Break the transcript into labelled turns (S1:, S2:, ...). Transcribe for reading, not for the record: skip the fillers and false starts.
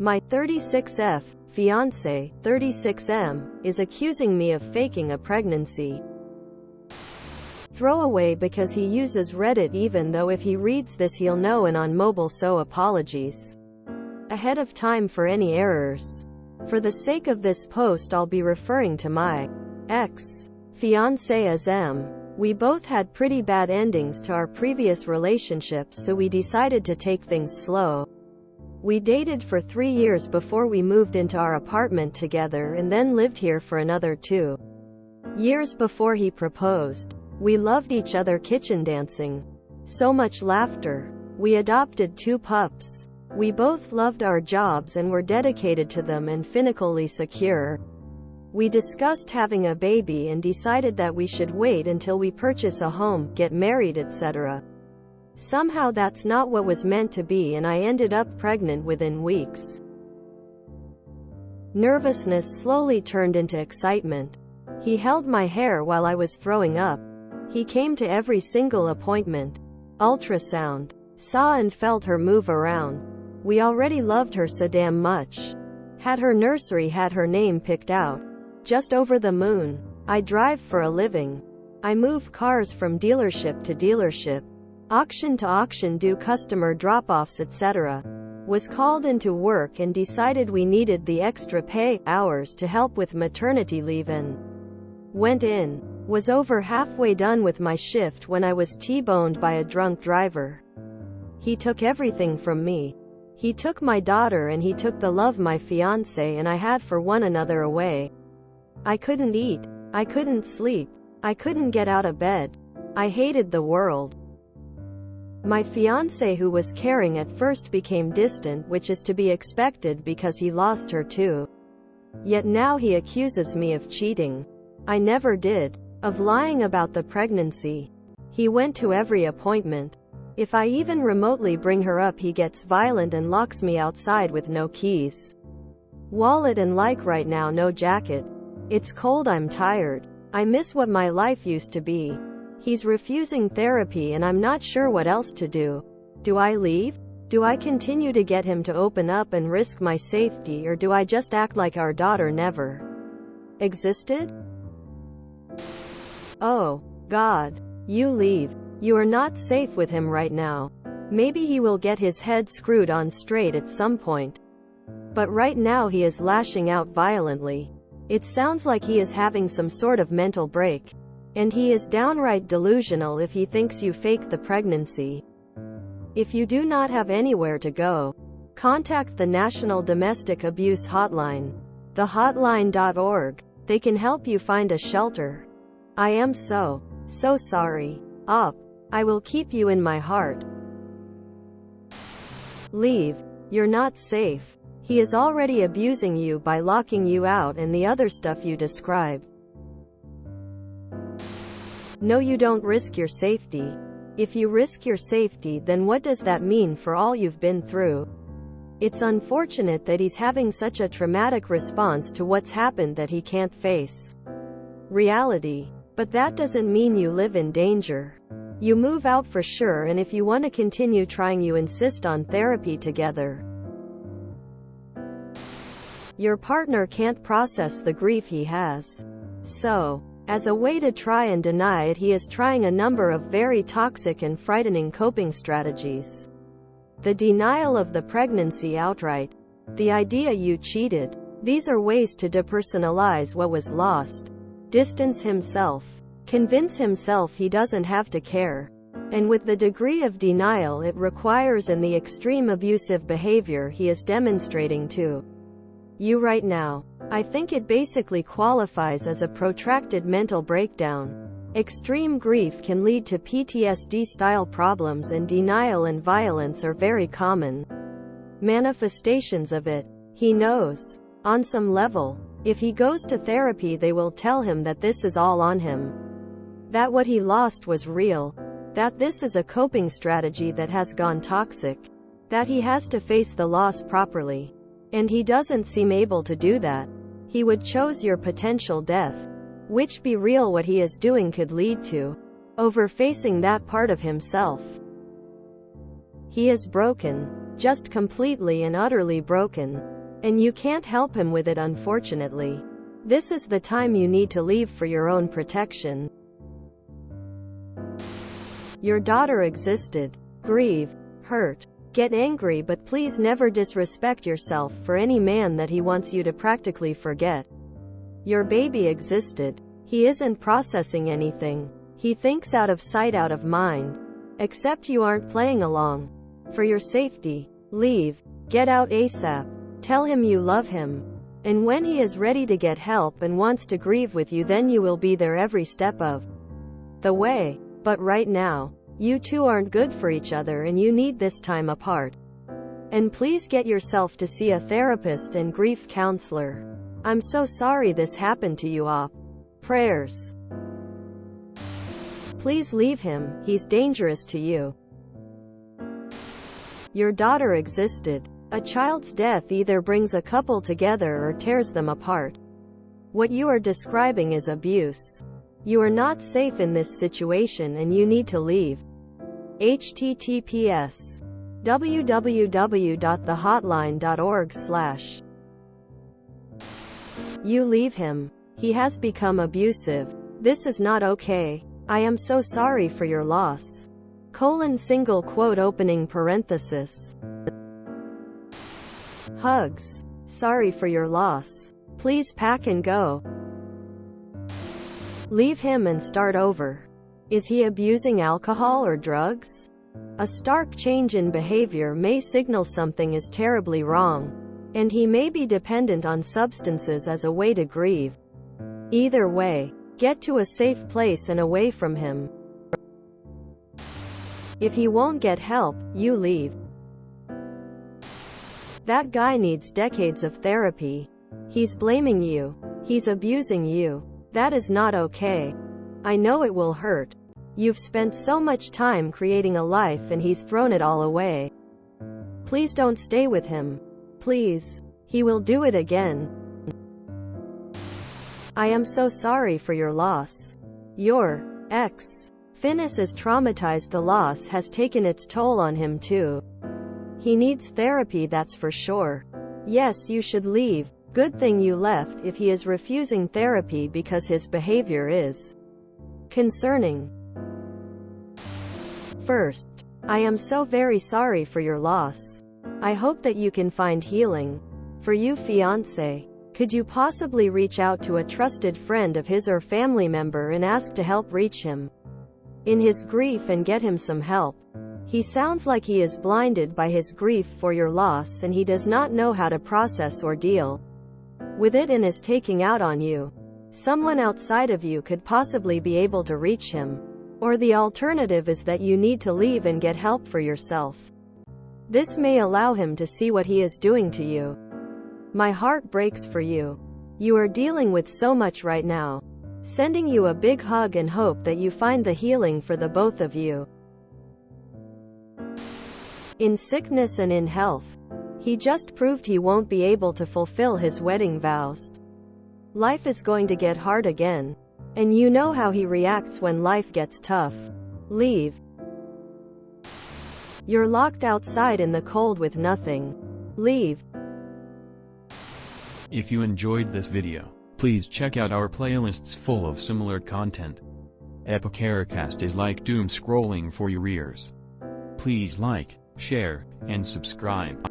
S1: My 36F fiancé, 36M, is accusing me of faking a pregnancy. Throwaway because he uses Reddit, even though if he reads this he'll know, and on mobile, so apologies ahead of time for any errors. For the sake of this post I'll be referring to my ex-fiancé as M. We both had pretty bad endings to our previous relationships, so we decided to take things slow. We dated for 3 years before we moved into our apartment together, and then lived here for another 2 years before he proposed. We loved each other, kitchen dancing, so much laughter. We adopted 2 pups. We both loved our jobs and were dedicated to them and financially secure. We discussed having a baby and decided that we should wait until we purchase a home, get married, etc. Somehow that's not what was meant to be, and I ended up pregnant within weeks. Nervousness slowly turned into excitement. He held my hair while I was throwing up. He came to every single appointment. Ultrasound. Saw and felt her move around. We already loved her so damn much. Had her nursery, had her name picked out. Just over the moon. I drive for a living. I move cars from dealership to dealership, auction to auction, do customer drop-offs, etc. Was called into work and decided we needed the extra pay hours to help with maternity leave, and went in. Was over halfway done with my shift when I was T-boned by a drunk driver. He took everything from me. He took my daughter, and he took the love my fiancé and I had for one another away. I couldn't eat. I couldn't sleep. I couldn't get out of bed. I hated the world. My fiancé, who was caring at first, became distant, which is to be expected because he lost her too. Yet now he accuses me of cheating. I never did. Of lying about the pregnancy. He went to every appointment. If I even remotely bring her up, he gets violent and locks me outside with no keys, wallet, and right now no jacket. It's cold, I'm tired. I miss what my life used to be. He's refusing therapy and I'm not sure what else to do. Do I leave? Do I continue to get him to open up and risk my safety, or do I just act like our daughter never existed? Oh, God. You leave. You are not safe with him right now. Maybe he will get his head screwed on straight at some point. But right now he is lashing out violently. It sounds like he is having some sort of mental break. And he is downright delusional if he thinks you faked the pregnancy. If you do not have anywhere to go, contact the National Domestic Abuse Hotline. Thehotline.org. They can help you find a shelter. I am so sorry. Up. I will keep you in my heart. Leave. You're not safe. He is already abusing you by locking you out and the other stuff you described. No, you don't risk your safety. If you risk your safety, then what does that mean for all you've been through? It's unfortunate that he's having such a traumatic response to what's happened that he can't face reality. But that doesn't mean you live in danger. You move out for sure, and if you want to continue trying, you insist on therapy together. Your partner can't process the grief he has. So, as a way to try and deny it, he is trying a number of very toxic and frightening coping strategies. The denial of the pregnancy outright. The idea you cheated. These are ways to depersonalize what was lost. Distance himself. Convince himself he doesn't have to care. And with the degree of denial it requires and the extreme abusive behavior he is demonstrating to you right now, I think it basically qualifies as a protracted mental breakdown. Extreme grief can lead to PTSD-style problems, and denial and violence are very common manifestations of it. He knows. On some level. If he goes to therapy, they will tell him that this is all on him. That what he lost was real. That this is a coping strategy that has gone toxic. That he has to face the loss properly. And he doesn't seem able to do that. He would choose your potential death. Which, be real, what he is doing could lead to over facing that part of himself. He is broken. just completely and utterly broken. And you can't help him with it, unfortunately. This is the time you need to leave for your own protection. Your daughter existed. Grieve, hurt, get angry, but please never disrespect yourself for any man that he wants you to practically forget. Your baby existed. He isn't processing anything. He thinks out of sight, out of mind. Except you aren't playing along. For your safety, leave. Get out ASAP. Tell him you love him. And when he is ready to get help and wants to grieve with you, then you will be there every step of the way. But right now, you two aren't good for each other and you need this time apart. And please get yourself to see a therapist and grief counselor. I'm so sorry this happened to you. Op. Prayers. Please leave him, he's dangerous to you. Your daughter existed. A child's death either brings a couple together or tears them apart. What you are describing is abuse. You are not safe in this situation and you need to leave. https www.thehotline.org/ You leave him. He has become abusive. This is not okay. I am so sorry for your loss. Single quote opening parenthesis. Hugs. Sorry for your loss. Please pack and go. Leave him and start over. Is he abusing alcohol or drugs? A stark change in behavior may signal something is terribly wrong, and he may be dependent on substances as a way to grieve. Either way, get to a safe place and away from him. If he won't get help, you leave. That guy needs decades of therapy. He's blaming you. He's abusing you. That is not okay. I know it will hurt. You've spent so much time creating a life and he's thrown it all away. Please don't stay with him. Please. He will do it again. I am so sorry for your loss. Your ex. Finis is traumatized. The loss has taken its toll on him too. He needs therapy, that's for sure. Yes, you should leave. Good thing you left if he is refusing therapy because his behavior is concerning. First, I am so very sorry for your loss. I hope that you can find healing. For you, fiancé, could you possibly reach out to a trusted friend of his or family member and ask to help reach him in his grief and get him some help? He sounds like he is blinded by his grief for your loss and he does not know how to process or deal with it and is taking out on you. Someone outside of you could possibly be able to reach him. Or the alternative is that you need to leave and get help for yourself. This may allow him to see what he is doing to you. My heart breaks for you. You are dealing with so much right now. Sending you a big hug and hope that you find the healing for the both of you. In sickness and in health. He just proved he won't be able to fulfill his wedding vows. Life is going to get hard again. And you know how he reacts when life gets tough. Leave. You're locked outside in the cold with nothing. Leave.
S2: If you enjoyed this video, please check out our playlists full of similar content. Epicaricast is like doom scrolling for your ears. Please like, share, and subscribe.